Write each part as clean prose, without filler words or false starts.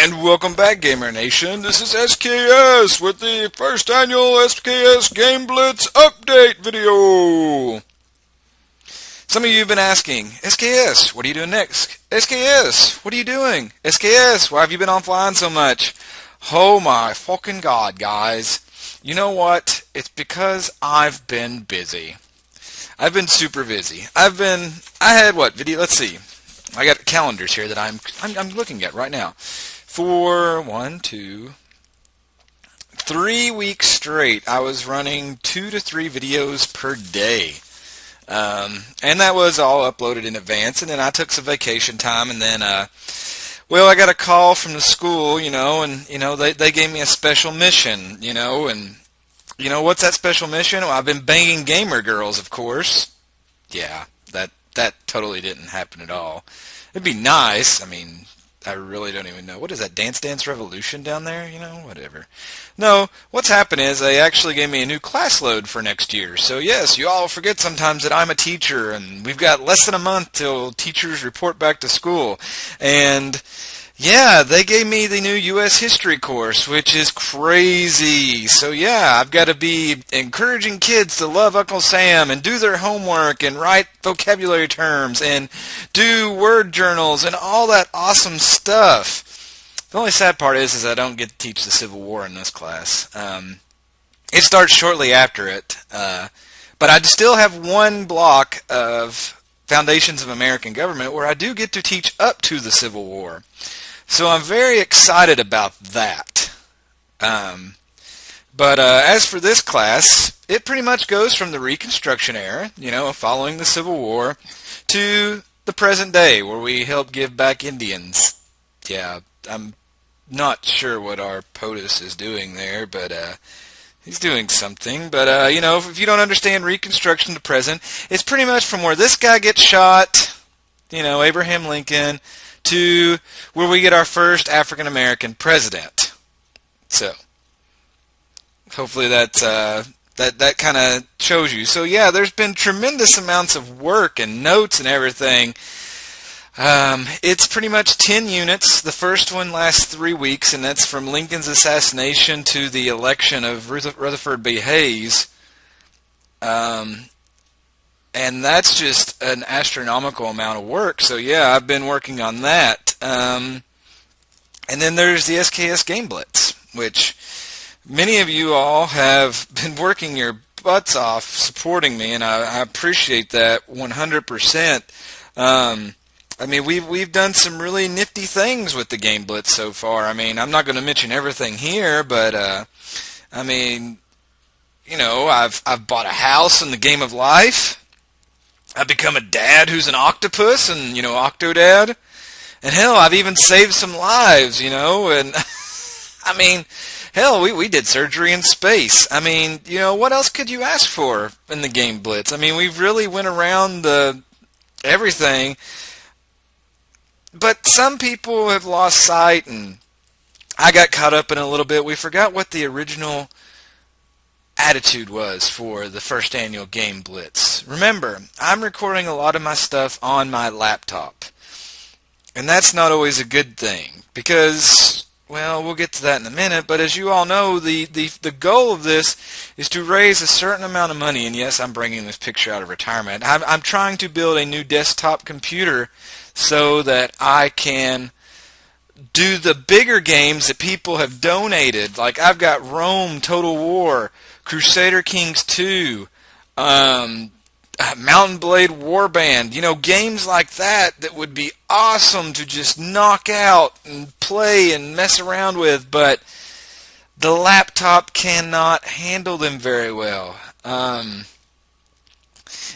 And welcome back, Gamer Nation. This is SKS with the first annual SKS Game Blitz update video. Some of you have been asking, SKS, what are you doing next? SKS, what are you doing? SKS, why have you been offline so much? Oh my fucking god, guys. You know what? It's because I've been busy. I've been super busy. I got calendars here that I'm looking at right now. For 3 weeks straight, I was running 2 to 3 videos per day. And that was all uploaded in advance, and then I took some vacation time, and then, I got a call from the school, and, they gave me a special mission, and, what's that special mission? Well, I've been banging gamer girls, of course. Yeah, that totally didn't happen at all. It'd be nice. I mean, I really don't even know. What is that, Dance Dance Revolution down there? Whatever. No, what's happened is they actually gave me a new class load for next year. So yes, you all forget sometimes that I'm a teacher, and we've got less than a month till teachers report back to school. And yeah, they gave me the new U.S. history course, which is crazy. So yeah, I've got to be encouraging kids to love Uncle Sam and do their homework and write vocabulary terms and do word journals and all that awesome stuff. The only sad part is I don't get to teach the Civil War in this class. It starts shortly after it, but I still have one block of Foundations of American Government where I do get to teach up to the Civil War. So I'm very excited about that. But as for this class, it pretty much goes from the Reconstruction era, following the Civil War, to the present day, where we help give back Indians. Yeah, I'm not sure what our POTUS is doing there, but he's doing something. But, if you don't understand Reconstruction to present, it's pretty much from where this guy gets shot, Abraham Lincoln, to where we get our first African-American president. So, hopefully that kind of shows you. So yeah, there's been tremendous amounts of work and notes and everything. It's pretty much 10 units. The first one lasts 3 weeks, and that's from Lincoln's assassination to the election of Rutherford B. Hayes. And that's just an astronomical amount of work. So yeah, I've been working on that. And then there's the SKS Game Blitz, which many of you all have been working your butts off supporting me, and I appreciate that 100%. We've done some really nifty things with the Game Blitz so far. I'm not going to mention everything here, but I've bought a house in the game of life. I've become a dad who's an octopus, and, Octodad. And hell, I've even saved some lives, and, hell, we did surgery in space. What else could you ask for in the Game Blitz? We've really went around everything. But some people have lost sight, and I got caught up in it a little bit. We forgot what the original attitude was for the first annual Game Blitz. Remember, I'm recording a lot of my stuff on my laptop. And that's not always a good thing, because, we'll get to that in a minute, but as you all know, the goal of this is to raise a certain amount of money, and yes, I'm bringing this picture out of retirement. I'm trying to build a new desktop computer so that I can do the bigger games that people have donated. Like, I've got Rome, Total War, Crusader Kings 2, Mountain Blade Warband, games like that would be awesome to just knock out and play and mess around with, but the laptop cannot handle them very well.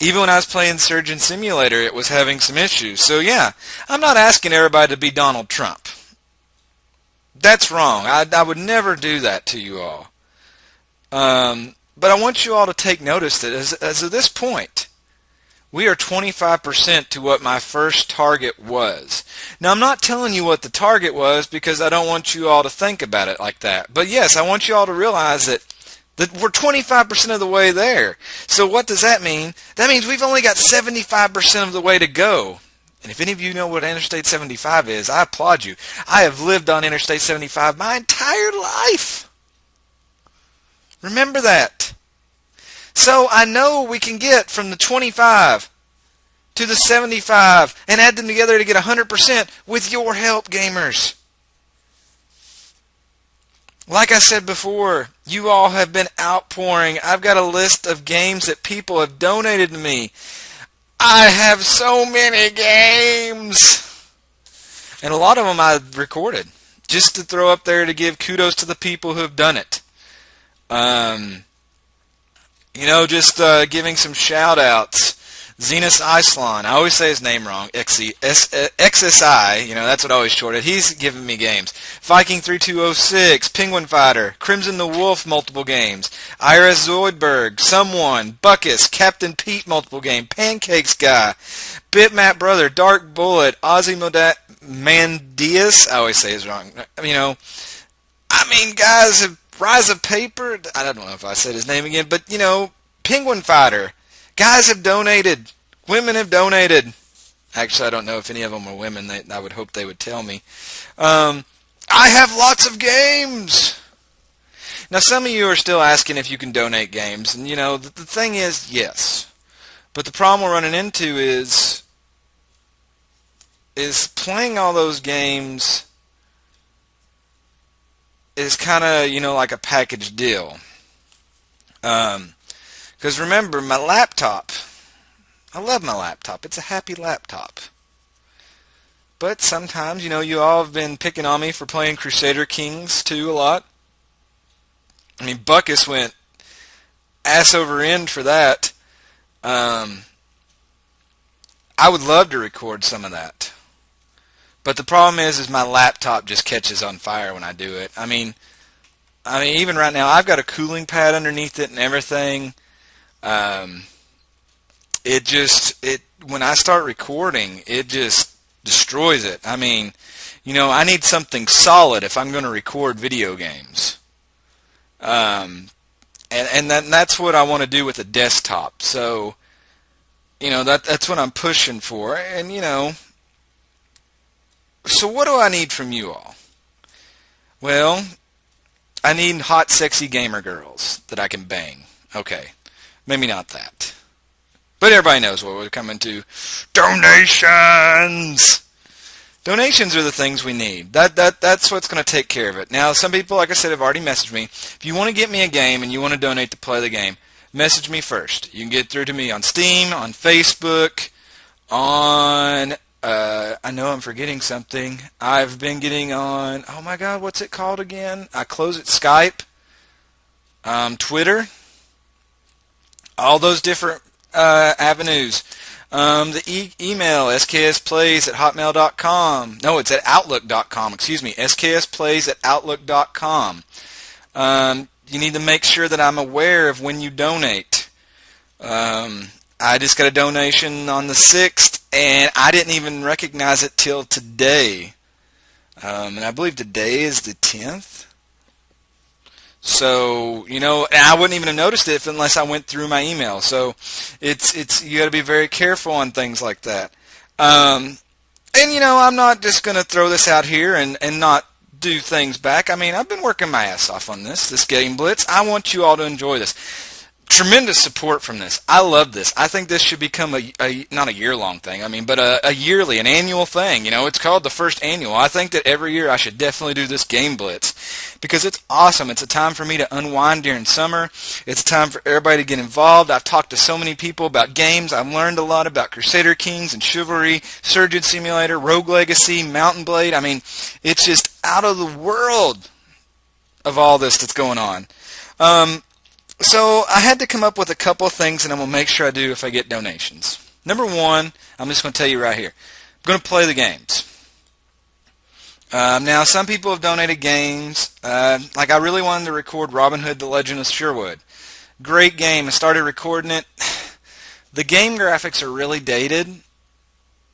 Even when I was playing Surgeon Simulator, it was having some issues. So yeah, I'm not asking everybody to be Donald Trump. That's wrong. I would never do that to you all. But I want you all to take notice that as of this point, we are 25% to what my first target was. Now, I'm not telling you what the target was because I don't want you all to think about it like that. But yes, I want you all to realize that we're 25% of the way there. So what does that mean? That means we've only got 75% of the way to go. And if any of you know what Interstate 75 is, I applaud you. I have lived on Interstate 75 my entire life. Remember that. So I know we can get from the 25 to the 75 and add them together to get 100% with your help, gamers. Like I said before, you all have been outpouring. I've got a list of games that people have donated to me. I have so many games. And a lot of them I recorded just to throw up there to give kudos to the people who have done it. Just giving some shout outs. Zenas Islon, I always say his name wrong, XSI, that's what I always shorted. He's giving me games. Viking3206, Penguin Fighter, Crimson the Wolf, multiple games. Iris Zoidberg, Someone, Buckus, Captain Pete, multiple game. Pancakes Guy, Bitmap Brother, Dark Bullet, Ozzy Mandias, I always say his wrong. Guys, Rise of Paper, I don't know if I said his name again, but, Penguin Fighter. Guys have donated. Women have donated. Actually, I don't know if any of them are women. I would hope they would tell me. I have lots of games. Now, some of you are still asking if you can donate games. And, the thing is, yes. But the problem we're running into is playing all those games is kind of, like a package deal. Because remember, my laptop, I love my laptop. It's a happy laptop. But sometimes, you all have been picking on me for playing Crusader Kings 2 a lot. Buckus went ass over end for that. I would love to record some of that. But the problem is my laptop just catches on fire when I do it. Even right now, I've got a cooling pad underneath it and everything. When I start recording, it just destroys it. I need something solid if I'm going to record video games. And that's what I want to do with a desktop. So, that's what I'm pushing for. And, so what do I need from you all? Well, I need hot, sexy gamer girls that I can bang. Okay. Maybe not that. But everybody knows what we're coming to. Donations! Donations are the things we need. That's what's going to take care of it. Now, some people, like I said, have already messaged me. If you want to get me a game and you want to donate to play the game, message me first. You can get through to me on Steam, on Facebook, on... I know I'm forgetting something. I've been getting on... Oh my God, what's it called again? I close it. Skype. Twitter. All those different avenues. The email, sksplays@hotmail.com. No, it's at outlook.com. Excuse me, sksplays@outlook.com. You need to make sure that I'm aware of when you donate. I just got a donation on the 6th, and I didn't even recognize it till today. And I believe today is the 10th. So, and I wouldn't even have noticed it unless I went through my email. So, it's you got to be very careful on things like that. And, I'm not just going to throw this out here and not do things back. I've been working my ass off on this game Blitz. I want you all to enjoy this. Tremendous support from this. I love this. I think this should become not a year-long thing, but an annual thing. It's called the first annual. I think that every year I should definitely do this game Blitz because it's awesome. It's a time for me to unwind during summer. It's a time for everybody to get involved. I've talked to so many people about games. I've learned a lot about Crusader Kings and Chivalry, Surgeon Simulator, Rogue Legacy, Mountain Blade. It's just out of the world of all this that's going on. So I had to come up with a couple of things, and I'm going to make sure I do if I get donations. Number one, I'm just going to tell you right here. I'm going to play the games. Now, some people have donated games. Like I really wanted to record Robin Hood, The Legend of Sherwood. Great game. I started recording it. The game graphics are really dated.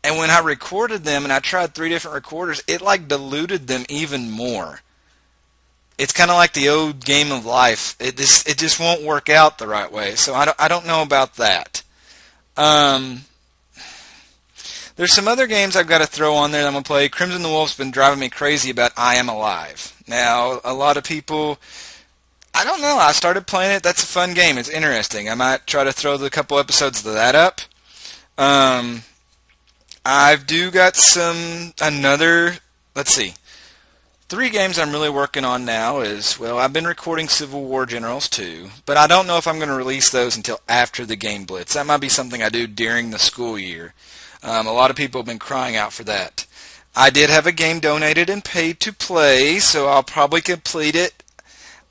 And when I recorded them, and I tried 3 different recorders, it diluted them even more. It's kind of like the old Game of Life. It just won't work out the right way. So I don't know about that. There's some other games I've got to throw on there that I'm going to play. Crimson the Wolf's been driving me crazy about I Am Alive. Now, a lot of people, I don't know, I started playing it. That's a fun game. It's interesting. I might try to throw a couple episodes of that up. I've got let's see. 3 games I'm really working on now is, well, I've been recording Civil War Generals 2, but I don't know if I'm going to release those until after the game Blitz. That might be something I do during the school year. A lot of people have been crying out for that. I did have a game donated and paid to play, so I'll probably complete it.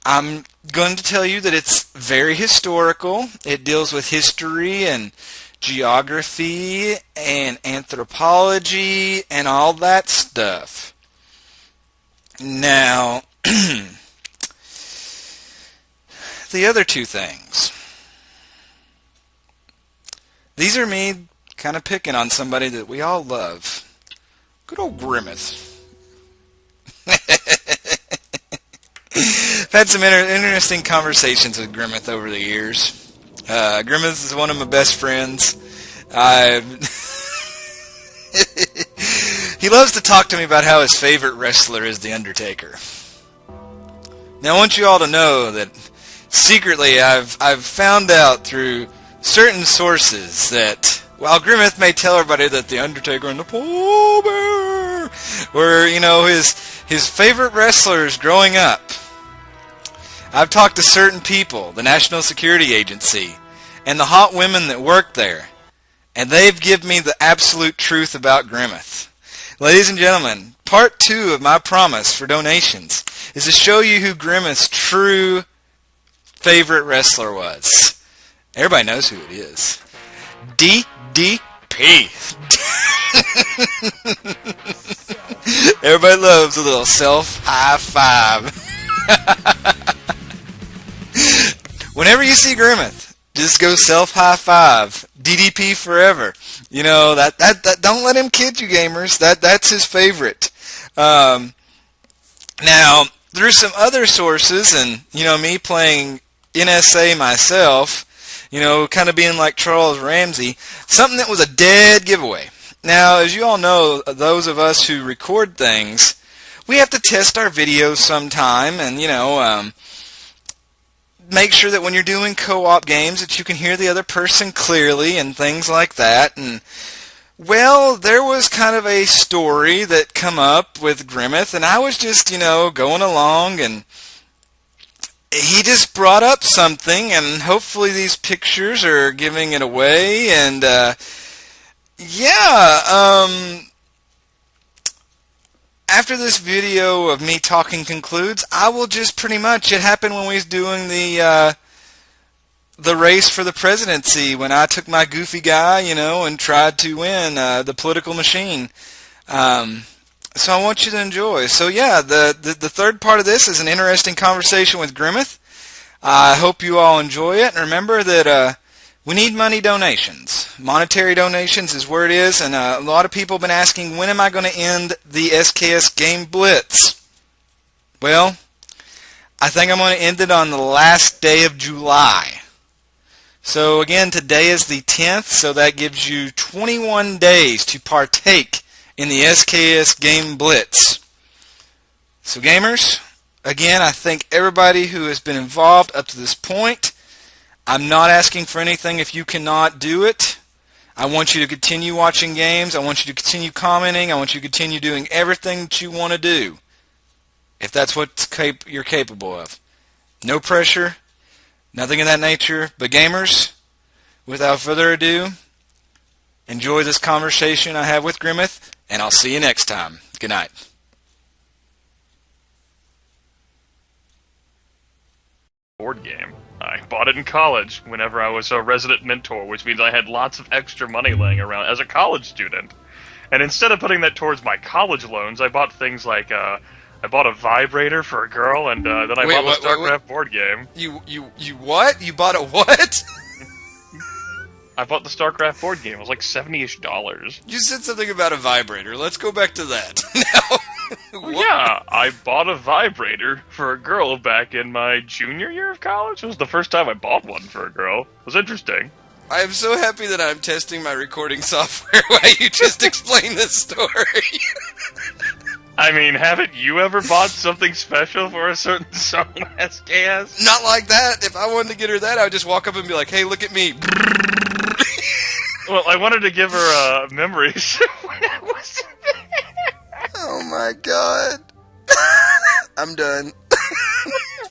I'm going to tell you that it's very historical. It deals with history and geography and anthropology and all that stuff. Now, the other 2 things. These are me kind of picking on somebody that we all love. Good old Grimace. I've had some interesting conversations with Grimace over the years. Grimace is one of my best friends. He loves to talk to me about how his favorite wrestler is The Undertaker. Now I want you all to know that secretly I've found out through certain sources that while Grimace may tell everybody that The Undertaker and the Pole Bear were, his favorite wrestlers growing up, I've talked to certain people, the National Security Agency, and the hot women that work there, and they've given me the absolute truth about Grimace. Ladies and gentlemen, part 2 of my promise for donations is to show you who Grimace's true favorite wrestler was. Everybody knows who it is. DDP. Everybody loves a little self-high five. Whenever you see Grimace, just go self-high five. DDP forever. That don't let him kid you, gamers. That's his favorite. Now, there's some other sources, and me playing NSA myself, kind of being like Charles Ramsey, something that was a dead giveaway. Now, as you all know, those of us who record things, we have to test our videos sometime, and make sure that when you're doing co-op games that you can hear the other person clearly and things like that. And well, there was kind of a story that come up with Grimace, and I was just going along, and he just brought up something, and hopefully these pictures are giving it away. And after this video of me talking concludes, I will just pretty much, it happened when we was doing the race for the presidency, when I took my goofy guy, and tried to win the political machine. So I want you to enjoy. So yeah, the third part of this is an interesting conversation with Grimace. I hope you all enjoy it, and remember that we need money donations. Monetary donations is where it is, and a lot of people have been asking, when am I going to end the SKS game Blitz? Well, I think I'm going to end it on the last day of July. So again, today is the 10th, so that gives you 21 days to partake in the SKS game Blitz. So gamers, again, I thank everybody who has been involved up to this point. I'm not asking for anything if you cannot do it. I want you to continue watching games. I want you to continue commenting. I want you to continue doing everything that you want to do, if that's what you're capable of. No pressure, nothing of that nature. But gamers, without further ado, enjoy this conversation I have with Grimace, and I'll see you next time. Good night. Board game. I bought it in college whenever I was a resident mentor, which means I had lots of extra money laying around as a college student. And instead of putting that towards my college loans, I bought things like, I bought a vibrator for a girl, and then I bought the StarCraft board game. You what? You bought a what? I bought the StarCraft board game. It was like $70-ish. You said something about a vibrator. Let's go back to that. Now, well, yeah, I bought a vibrator for a girl back in my junior year of college. It was the first time I bought one for a girl. It was interesting. I am so happy that I'm testing my recording software while you just explain this story. I mean, haven't you ever bought something special for a certain song, SKS? Not like that. If I wanted to get her that, I would just walk up and be like, hey, look at me. Well, I wanted to give her memories. Oh my god. I'm done.